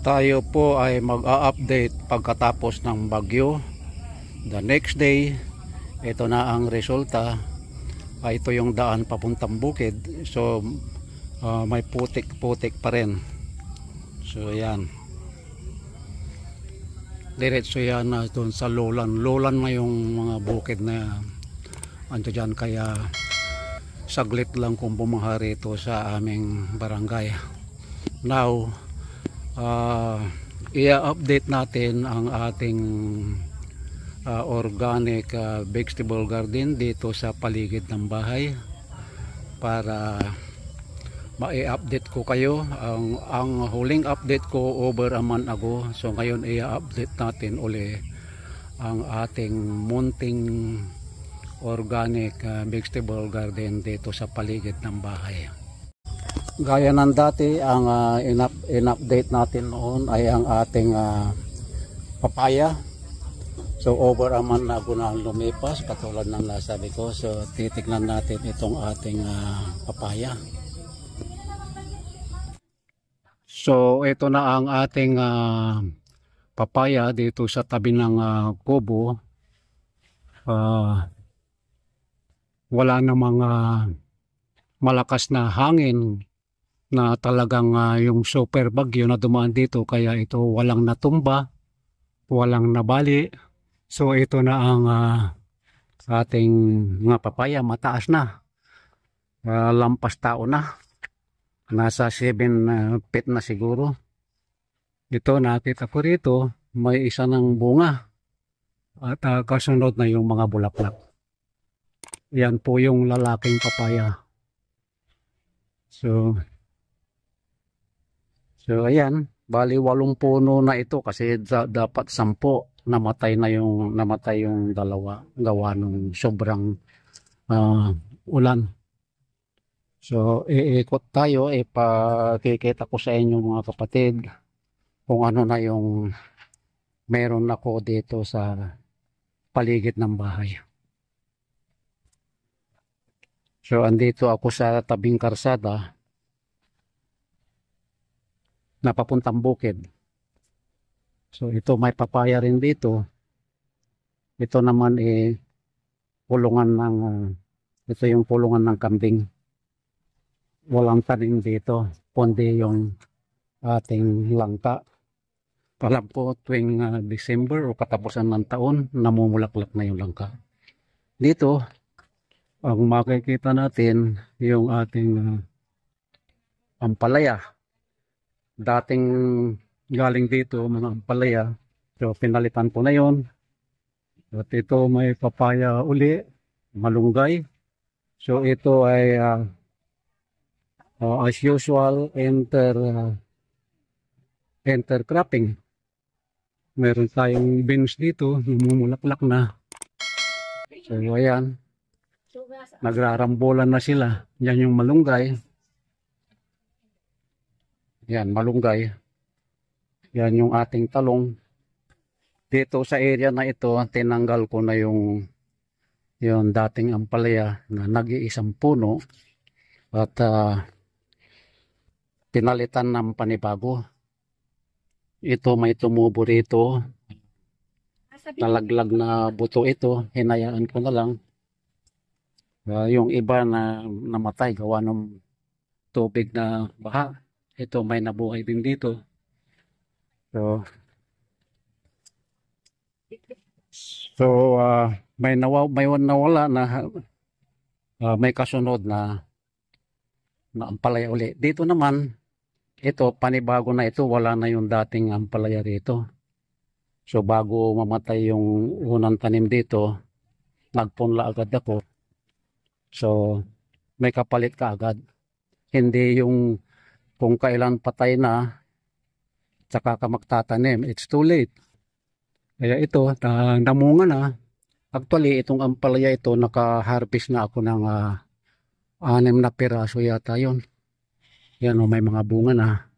Tayo po ay mag-a-update pagkatapos ng bagyo. The next day, ito na ang resulta. Ito yung daan papuntang bukid. So may putik-putik pa rin. So yan, diretso yan na doon sa Lolan na yung mga bukid na ando dyan. Kaya saglit lang kung bumaha rito sa aming barangay. Now i-update natin ang ating organic vegetable garden dito sa paligid ng bahay para ma-update ko kayo. Ang huling update ko over a month ago, so ngayon i-update natin uli ang ating munting organic vegetable garden dito sa paligid ng bahay. Gaya ng dati, ang in-update natin noon ay ang ating papaya. So over a month na ako na lumipas, katulad ng nasabi ko. So titignan natin itong ating papaya. So ito na ang ating papaya dito sa tabi ng kubo. Wala namang malakas na hangin na talagang yung super bagyo na dumaan dito, kaya ito walang natumba, walang nabali. So ito na ang ating mga papaya, mataas na, lampas tao na, nasa 7 feet na siguro. Ito nakita ko rito, may isa ng bunga at kasunod na yung mga bulaklak. Yan po yung lalaking papaya. So ayan, bali 8 puno na ito kasi dapat 10. Namatay yung dalawa gawa ng sobrang ulan. So iikot tayo, ipakikita ko sa inyo mga kapatid kung ano na yung meron ako dito sa paligid ng bahay. So andito ako sa tabing karsada na papuntang bukid. So ito may papaya rin dito. Ito naman pulungan ng ito yung pulungan ng kambing. Walang tanim dito, kundi yung ating langka. Alam po tuwing December o katapusan ng taon, namumulaklak na yung langka. Dito ang makikita natin yung ating ampalaya. Dating galing dito mga ampalaya, so pinalitan ko na yon. At ito may papaya uli, malunggay. So ito ay as usual intercropping. Meron tayong beans dito, namumulaklak na. So ayan, nagrarambulan na sila. Yan yung malunggay. Yan, malunggay. Yan yung ating talong. Dito sa area na ito, tinanggal ko na yung dating ampalaya na nag-iisang puno at pinalitan ng panibago. Ito may tumubo rito. Nalaglag na buto ito. Hinayaan ko na lang. Yung iba na namatay gawa ng tubig na baha. Ito may nabuhay din dito. So may nawala na may kasunod na ampalaya uli. Dito naman, ito panibago na ito, wala na yung dating ampalaya rito. So bago mamatay yung unang tanim dito, nagpunla agad ako. So may kapalit ka agad. Hindi yung kung kailan patay na tsaka ka magtatanim, it's too late. Kaya ito, namunga na. Actually, itong ampalaya ito, naka-harvest na ako ng 6 na piraso yata yun. Yan o, may mga bunga na.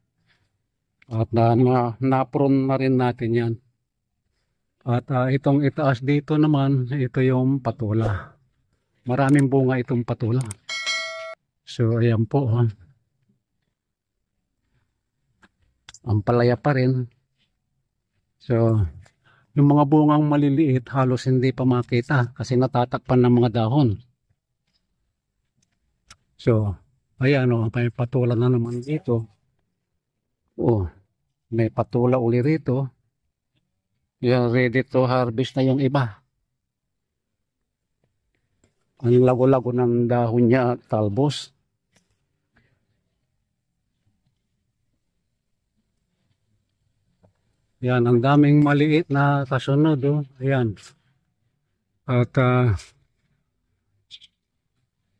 At na-prune na rin natin yan. At itong itaas dito naman, ito yung patula. Maraming bunga itong patula. So, ayan po. ampalaya pa rin. So, yung mga bungang maliliit halos hindi pa makita kasi natatakpan ng mga dahon. So, ayan o, may patula na naman dito. Oh, may patula uli rito. Yung ready to harvest na yung iba. Ang lago-lago ng dahon niya, talbos. Yan, ang daming maliit na kasunod. Oh. Ayan. At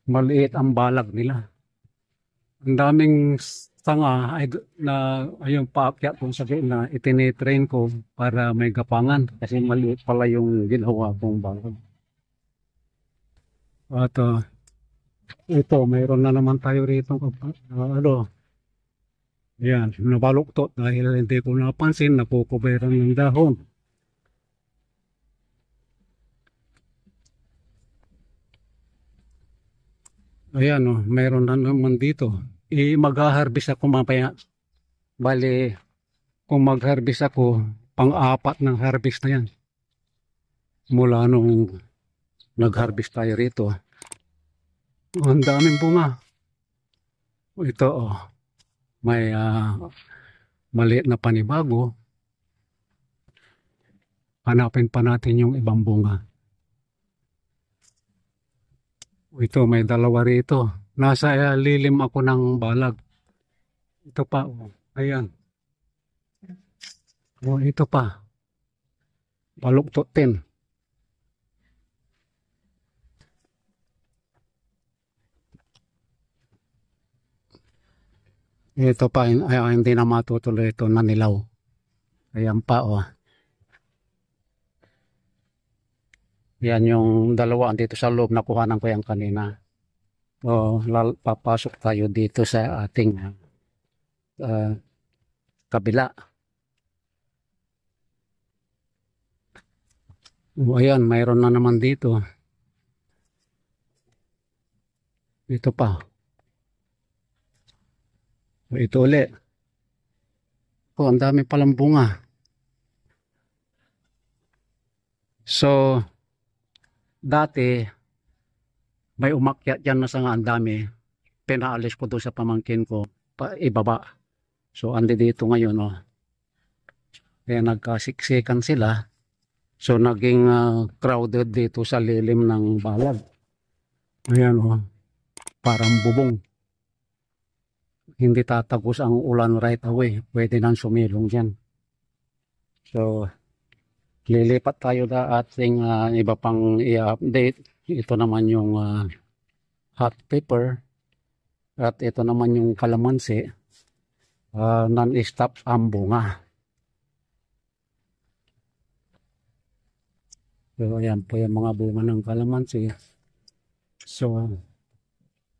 maliit ang balag nila. Ang daming tanga ay, na ayun paakyat kung sabihin na itinitrain ko para may gapangan kasi maliit pala yung ginawa kong balag. At ito, mayroon na naman tayo rito. Ano, yan, nabaluktot dahil hindi ko napansin, nakukuberan ng dahon. Ayan, oh, mayroon na naman dito. Mag-harvest ako mamaya. Bali, kung mag-harvest ako, pang-apat ng harvest na yan. Mula nung nag-harvest tayo rito. Ang daming bunga. Ito, oh, may maliit na panibago. Hanapin pa natin yung ibang bunga. Ito, may dalawa rito. Nasa lilim ako ng balag. Ito pa, oh. Ayan. Oh, ito pa. Baluktot din. Ito pa, ay, hindi na matutuloy ito, nanilaw. Ayan pa, oh. Yan yung dalawa dito sa loob, nakuhanan ko yan kanina. O, papasok tayo dito sa ating kabila. O, ayan, mayroon na naman dito. Ito pa. O, ito ulit. O, ang dami palang bunga. So, dati, may umakyat dyan na sanga ang dami. Pinaalis ko doon sa pamangkin ko, ibaba. So, andi dito ngayon, oh. Kaya nagkasiksikan sila. So, naging crowded dito sa lilim ng balag. Ayan, oh. Parang bubong. Hindi tatagos ang ulan right away. Pwede nang sumilong dyan. So, lilipat tayo na ating iba pang i-update. Ito naman yung hot pepper. At ito naman yung kalamansi. Non-stop ang bunga. So, ayan po yung mga bunga ng kalamansi. So,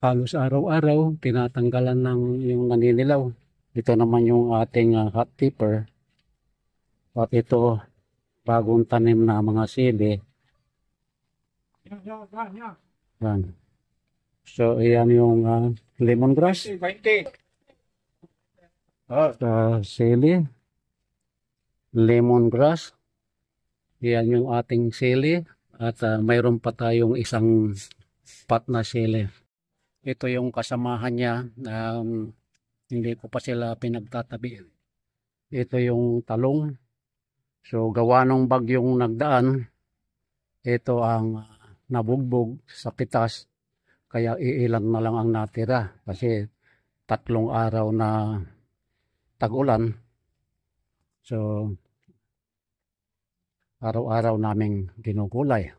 halos araw-araw, tinatanggalan ng yung naninilaw. Ito naman yung ating hot pepper. At ito, bagong tanim na mga sili. Yan. So, ayan yung lemongrass. Sili. Lemongrass. Yan yung ating sili. At mayroon pa tayong isang pot na sili. Ito yung kasamahan niya. Hindi ko pa sila pinagtatabi. Ito yung talong. So, gawa ng bagyong nagdaan, ito ang nabugbog sa pitas, kaya iilan na lang ang natira kasi 3 araw na tag-ulan. So, araw-araw naming ginukulay.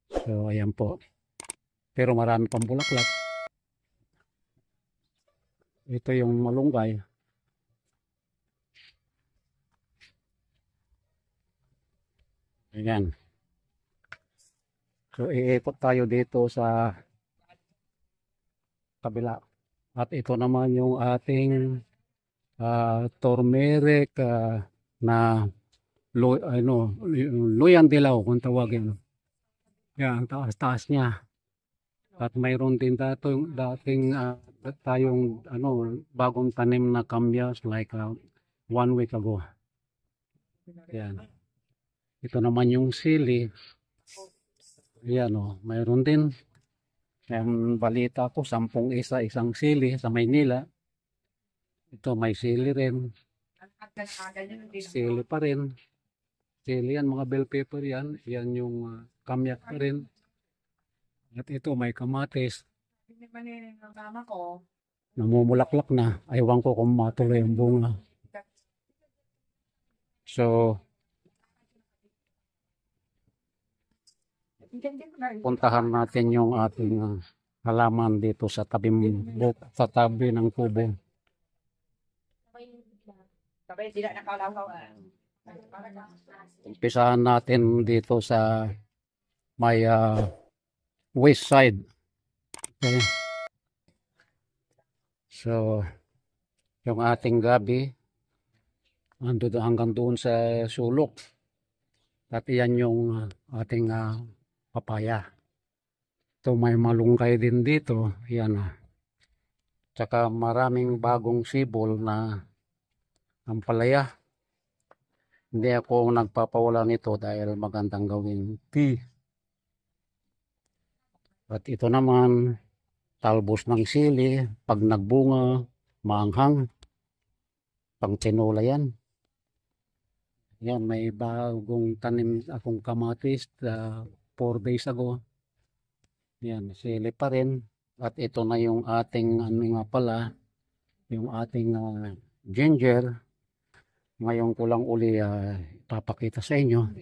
So, ayan po. Pero marami pang bulaklak. Ito yung malunggay. Ayan. So, iikot tayo dito sa kabila. At ito naman yung ating turmeric na luyan dilaw kung tawagin. Yan, taas-taas niya. At mayroon din dating tayong bagong tanim na kamyas like 1 week ago. Yan. Ito naman yung sili. Yan o, mayroon din. Yung balita ko, 10 isang sili sa Maynila. Ito may sili rin. Sili pa rin. Sili yan, mga bell pepper yan. Yan yung kamyak pa rin. At ito may kamatis. Namumulaklak na. Aywan ko kung matuloy ang bunga. So, puntahan natin yung ating halaman dito sa tabi ng kubo. Umpisahan natin dito sa may west side. Okay. So, yung ating gabi ando hanggang doon sa sulok. At yan yung ating papaya. Ito may malunggay din dito. Yan. Tsaka maraming bagong sibol na ampalaya. Hindi ako nagpapawala nito dahil magandang gawing tea. At ito naman, talbos ng sili. Pag nagbunga, maanghang. Pang tinola yan. Yan, may bagong tanim akong kamatis 4 days ago. Yan, sili pa rin. At ito na yung ating ano nga pala, yung ating ginger. Ngayon ko lang uli papakita sa inyo.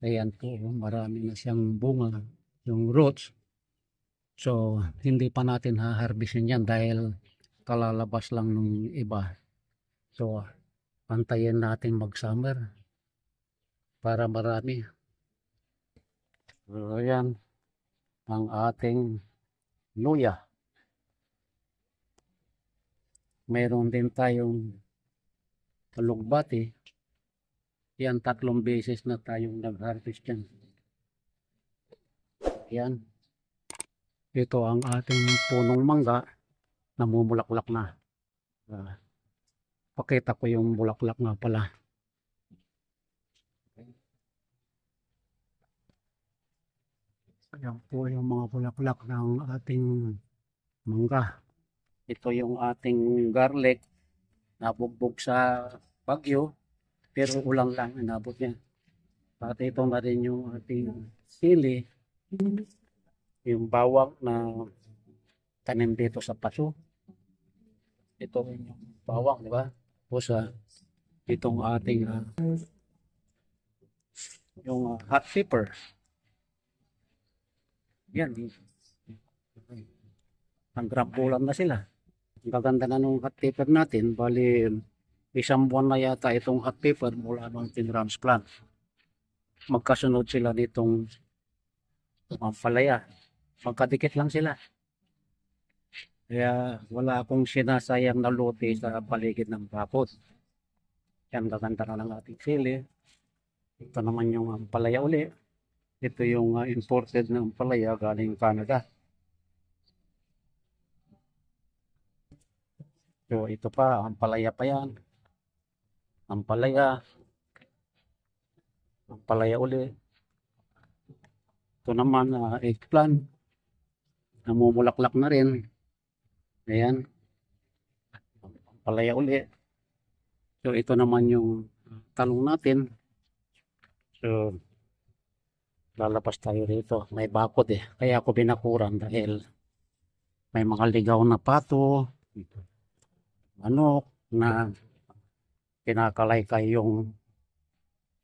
Ayan po, marami na siyang bunga, yung roots. So, hindi pa natin haharbisin yan dahil kalalabas lang ng iba. So, pantayin natin mag-summer para marami. So, ayan ang ating luya. Mayroon din tayong alugbati. Yan, 3 beses na tayong nag-harvest yan. Yan. Ito ang ating punong mangga. Namumulaklak na. Pakita ko yung bulaklak nga pala. Ayan po yung mga bulaklak ng ating mangga. Ito yung ating garlic. Nabugbog sa bagyo. Pero ulang lang inabot niya. At ito na rin yung ating sili. Yung bawang na tanim dito sa paso. Ito yung bawang, di ba? O sa itong ating yung hot pepper. Yan. Ang grambulan na sila. Ang gaganda na nung hot pepper natin. Bali, 1 buwan na yata itong hot pepper mula nung tinransplant. Magkasunod sila nitong ampalaya. Magkadikit lang sila. Kaya wala akong sinasayang na lote sa paligid ng bakod. Yan, gaganda na lang ating sili. Ito naman yung ampalaya uli. Ito yung imported na ampalaya galing Canada. So ito pa, ampalaya pa yan. Ampalaya. Ampalaya uli. Ito naman, eggplant. Namumulaklak na rin. Ayan. Ampalaya uli. So ito naman yung talong natin. So lalabas tayo rito. May bakod eh. Kaya ako binakuran dahil may mga ligaw na pato, manok na kinakalaykay yung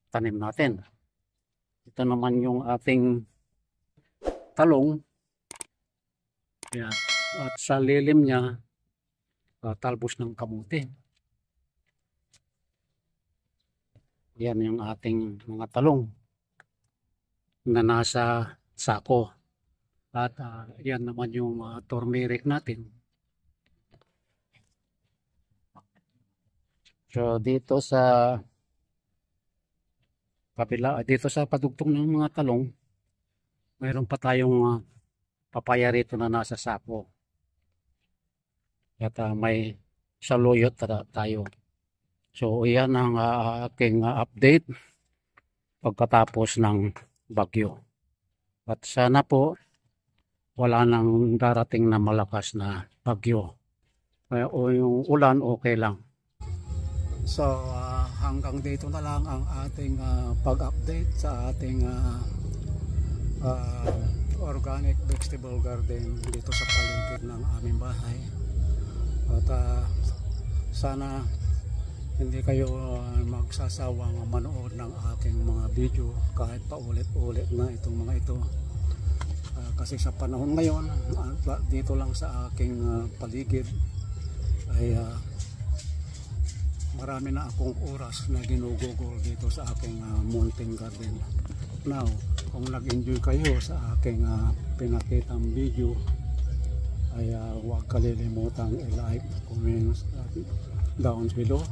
tanim natin. Ito naman yung ating talong. Yan. At sa lilim niya, talbos ng kamuti. Yan yung ating mga talong na nasa sako. At yan naman yung turmeric natin. So dito sa kabila, dito sa padugtong ng mga talong, mayroon pa tayong papaya rito na nasa sako. At may saluyot tayo. So yan ang aking update pagkatapos ng bagyo. At sana po wala nang darating na malakas na bagyo. O yung ulan okay lang. So hanggang dito na lang ang ating pag-update sa ating organic vegetable garden dito sa paligid ng aming bahay. At sana hindi kayo magsasawang manood ng aking mga video kahit paulit-ulit na itong mga ito. Kasi sa panahon ngayon dito lang sa aking paligid ay marami na akong oras na ginugugol dito sa aking mountain garden. Now, kung nag-enjoy kayo sa aking pinakitang video ay huwag kalilimutang i-like, comment down below.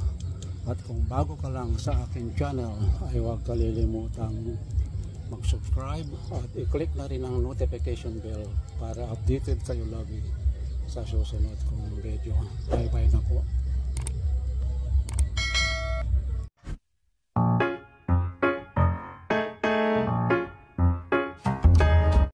At kung bago ka lang sa aking channel ay huwag kalilimutang mag-subscribe at i-click na rin ang notification bell para updated kayo lagi sa susunod kong video. Bye bye na po.